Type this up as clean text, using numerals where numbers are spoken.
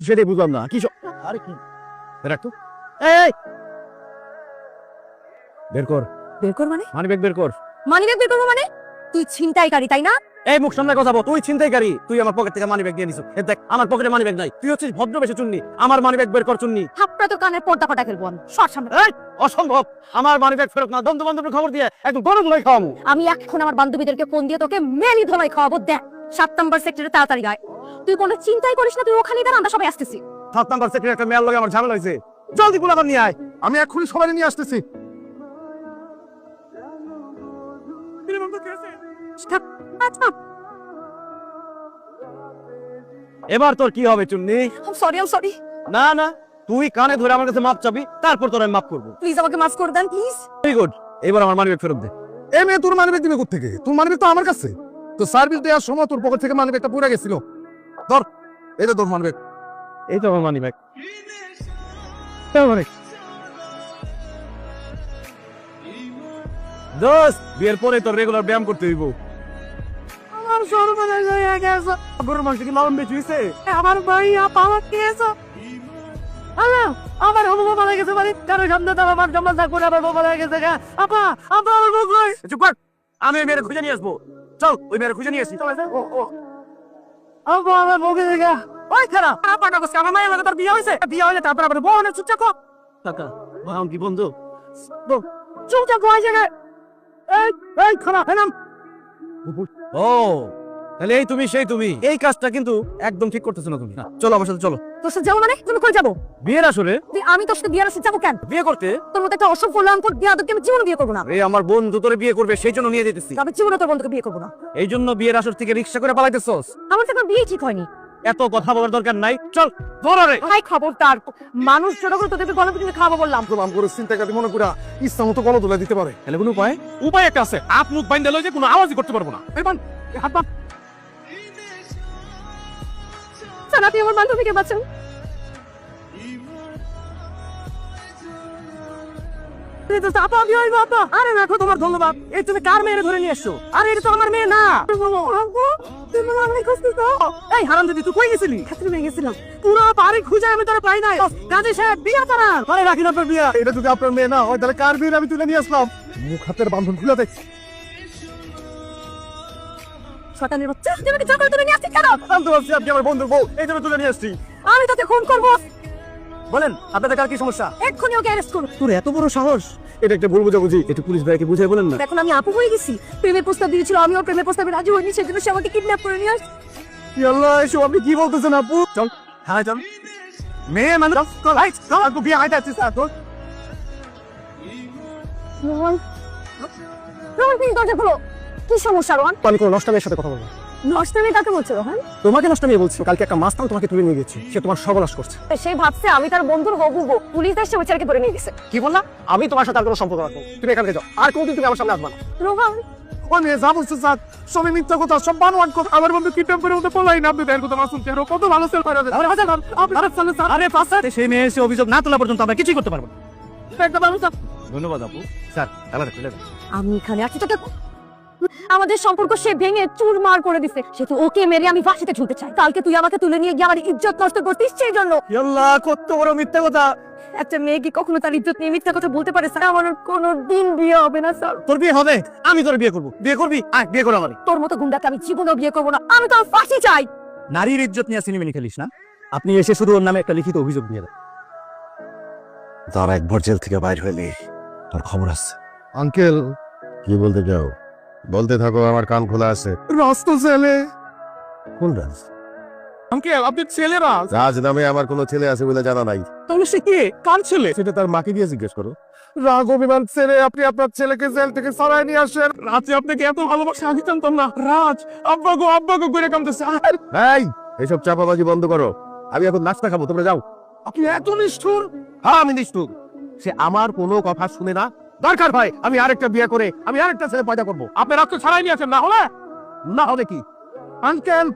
সেটাই বুঝলাম না কি আরে কি রাখতো এই বের কর মানে মানিব্যাগ বের কর। মানিব্যাগ বের করবো মানে? তুই ছিনতাইকারী তাই না? এই মুখ সামনে কথা বল, তুই ছিনতাইকারী। তুই আমার পকেট থেকে মানিব্যাগ দিয়ে নিছিস। দেখ আমার পকেটে মানিব্যাগ নাই। তুই হচ্ছিস ভদ্রবেশে চুন্নি। আমার মানিব্যাগ বের কর চুন্নি। থাপড়া তো কানের পর্দা ফাটা ফেলবো আমি। সর সামনে। এই অসম্ভব, আমার মানিব্যাগ ফেরত না। বন্ধু বান্ধবের খবর দিয়ে একদম গরম ধোলাই খাওয়ামু। আমি এখন আমার বান্ধবীদেরকে ফোন দিয়ে তোকে মেলি ধোলাই খাওয়াবো। দেখ 7 নম্বর সেক্টরে তাড়াতাড়ি গায়। তুই কোনো চিন্তাই করিস না, তুই ওখানেই দাঁড়া, আমরা সবাই আসতেছি। 7 নাম্বার সেক্টরে একটা মেয়ের লগে আমার ঝামেলা হইছে। জলদি গুলাটা নিয়ে আয়। আমি এক্ষুনি সবাই নিয়ে আসতেছি। এবার তোর কি হবে চুন্নি? I'm sorry. না না, তুই কানে ধরে আমার কাছে মাপ চাবি, তারপর তোর আমি মাপ করবো। প্লিজ আমাকে মাফ করে দেন প্লিজ। ভেরি গুড, এবার আমার মানিব্যাগ ফেরত দে। এই মেয়ে তোর মানিব্যাগ দিবে কোত্থেকে? তোর মানিব্যাগ তো আমার কাছে। তো সার্ভিস দেওয়ার সময় তোর পকেট থেকে মানিব্যাগটা পড়ে গেছিল। ধর, এটা তোর মানিব্যাগ। এই তো আমার মানিব্যাগ। দোস্ত, বিয়ের পরে তোর রেগুলার ব্যায়াম করতে হইব। আমার সর্বনাশ হয়ে গেছে। গরুর মাংস কি লবণ বেশি হইছে? আমার ভাইয়া পাওয়া খেয়েছে। আল্লাহ, আমার হবু বাবা লাগে গেছে। মানে কারো সামনে তো আমার জমা থাকবো না, আমার বাবা লাগে গেছে। আপা আপা আমার বউ কই? চুপ কর, আমি ওই মেয়ের খুঁজে নিয়ে আসবো। চল, ওই মেয়ের খুঁজে নিয়ে আসি। চল আপা আমার বউ গেছে গা। ওই খারাপ আপাটা কইছে আমার মায়ের লাগে তোর বিয়ে হইছে। বিয়ে হইলে তারপর আমার বউ না চুপচাপ কর। কাকা ভাই কি বন্ধু? চুপচাপ বয় জায়গায়। এই খারাপ হেনাম। ও তাহলে এই তুমি সেই তুমি। এই কাজটা কিন্তু একদম ঠিক করতেছো না তুমি। চলো আমার সাথে চলো। তোর সাথে যাবো মানে? তুমি কই যাবো? বিয়ের আসলে আমি তোর সাথে বিয়ের আসতে যাবো কেন? বিয়ে করতে। তোর মতো একটা অসভ্য লাঙ্গট বিয়াদবকে আমি জীবনে বিয়ে করবো না। এই আমার বন্ধু তোরে বিয়ে করবে, সেই জন্য নিয়ে যেতেছি। আমি জীবনে তোর বন্ধুকে বিয়ে করবো না। এই জন্য বিয়ের আসর থেকে রিক্সা করে পালাইতেছস। আমার তো এখন বিয়ে ঠিক হয়নি। এত কথা বলার দরকার নাই, চল ধরে। ভাই খবরদার, মানুষ ছোট করে তোদের গলা পিটিয়ে খাওয়াবো বললাম। প্রমাণ করে চিন্তাকারী মনে করা ইচ্ছা মতো গলা তুলে দিতে পারে। তাহলে কোনো উপায়? উপায় একটা আছে, হাত মুখ বাইন্ধে লই যে কোনো আওয়াজই করতে পারবো না। এই বান, এই হাত বান। স্যার আপনি আমার বান্ধবীকে বাঁচান। আরে রাখো তোমার ধন্যবাদ। এই তুমি কার মেয়ে ধরে নিয়ে এসছো? আরে এটা তো আমার মেয়ে না। এই হারাম দিদি, তুই কই গেছিলি? খাতুন হয়ে গেছিলাম। পুরো বাড়ি খুঁজে আমি তোর পাই নাই। কাজী সাহেব বিয়া করান। আরে রাখি না আপনার বিয়া। এটা যদি আপনার মেয়ে না হয় তাহলে কার বিয়ে আমি তুলে নিয়ে আসলাম? মুখ হাতের বান্ধন খুলে দেখ। শয়তানের বাচ্চা, তুই আমাকে জোর করে তুলে নিয়ে আসছিস কেন? জানতে পারছি আপনি আমার বন্ধুর বউ, এই জন্য তুলে নিয়ে আসছি। আমি তোকে খুন করবো। বলেন আপনাদের কার কি সমস্যা? এক্ষুনি ওকে অ্যারেস্ট করো। তোর এত বড় সাহস? এটা একটা ভুল বুঝাবুঝি। একটু পুলিশ ভাইকে বুঝাই বলেন না। এখন আমি আপু হয়ে গেছি। প্রেমের প্রস্তাব দিয়েছিল, আমি ওর প্রেমের প্রস্তাবে রাজি হইনি, সেজন্য সে আমাকে কিডন্যাপ করে নিয়ে আসছে। আল্লাহ, এসব আপনি কি বলতেছেন আপু? চল হ্যাঁ চল। মেয়ে মানে চল ভাই, চল আপু বিয়ে হাইতে আসছিস তোর। রোহন, রোহন প্লিজ দরজা খোলো। কি সমস্যা রোহন? আমি কোনো নষ্ট মেয়ের সাথে কথা বলবো না। নষ্টামি কাকে বলছো রোহন? তোমাকে নষ্ট মেয়ে বলছি। কালকে একটা মাস্তান তোমাকে তুলে নিয়ে গেছে, সে তোমার সর্বনাশ করছে। সে ভাবছে আমি তার বন্ধুর হবু বউ। পুলিশ এসে ওই ছেলেকে ধরে নিয়ে গেছে। কি বললা? আমি তোমার সাথে আর কোনো সম্পর্ক রাখবো? তুমি এখান থেকে যাও, আর কোনদিন তুমি আমার সামনে আসবা না। রোহন, ও মেয়ে যা বলছে স্যার, সবই মিথ্যা কথা, সব বানোয়াট কথা। আমার বন্ধু কিডন্যাপ করে ওদের পলাই না। আপনি দেন কথা মাসুম চেহারা কত ভালো সেল করে দেন। আরে পাঁচটা সেই মেয়ে এসে অভিযোগ না তোলা পর্যন্ত আমরা কিছুই করতে পারবো না। একটা ব্যবস্থা। ধন্যবাদ আপু। স্যার তাহলে খুলে দেন। আমি এখানে আছি তোকে। আমাদের সম্পর্ক সে ভেঙে চুরমার করে দিছে। সে তো ওকে মেরে আমি ফাঁসিতে ঝুলতে চাই। কালকে তুই আমাকে তুলে নিয়ে গিয়ে আমার ইজ্জত নষ্ট করতিস সেই জন্য। আল্লাহ, কত বড় মিথ্যা কথা। একটা মেয়ে কি কখনো তার ইজ্জত নিয়ে মিথ্যা কথা বলতে পারে? স্যার আমার কোনোদিন বিয়ে হবে না স্যার। তোর বিয়ে হবে? আমি তোর বিয়ে করবো। বিয়ে করবি? আয় বিয়ে করো আমারই। তোর মতো গুন্ডাকে আমি জীবনেও বিয়ে করবো না। আমি তো ফাঁসি চাই। নারীর ইজ্জত নিয়ে সিনেমিনি খেলিস না। আপনি এসে শুধু ওর নামে একটা লিখিত অভিযোগ দিয়ে দেন। তার একবার জেল থেকে বাইর হইলে তার খবর আছে। আঙ্কেল, কি বলতে চাও? বলতে থাকো, আমার কান খোলা আছে। রাস্ত ছেলে। কোন রাজ? আঙ্কেল আপনি ছেলেরা। রাজ নামে আমার কোনো ছেলে আছে বলে জানা নাই। তাহলে সে কে? কার ছেলে? সেটা তার মাকে দিয়ে জিজ্ঞেস করো। রাগ অভিমান ছেড়ে আপনি আপনার ছেলেকে জেল থেকে সরাই নিয়ে আসেন। রাজ আপনাকে এত ভালোবাসা আমি জানতাম না। রাজ আব্বাগো করে কামতেছে। এই এইসব চাপাবাজি বন্ধ করো। আমি এখন নাস্তা খাবো, তোমরা যাও। আপনি এত নিষ্ঠুর? হ্যাঁ আমি নিষ্ঠুর। সে আমার কোনো কথা শুনে না। দরকার হয় আমি আরেকটা বিয়ে করে আমি আরেকটা ছেলে পয়দা করবো। আপনি রক্ত ছাড়াই নিয়ে আসেন, না হলে কি? আঙ্কেল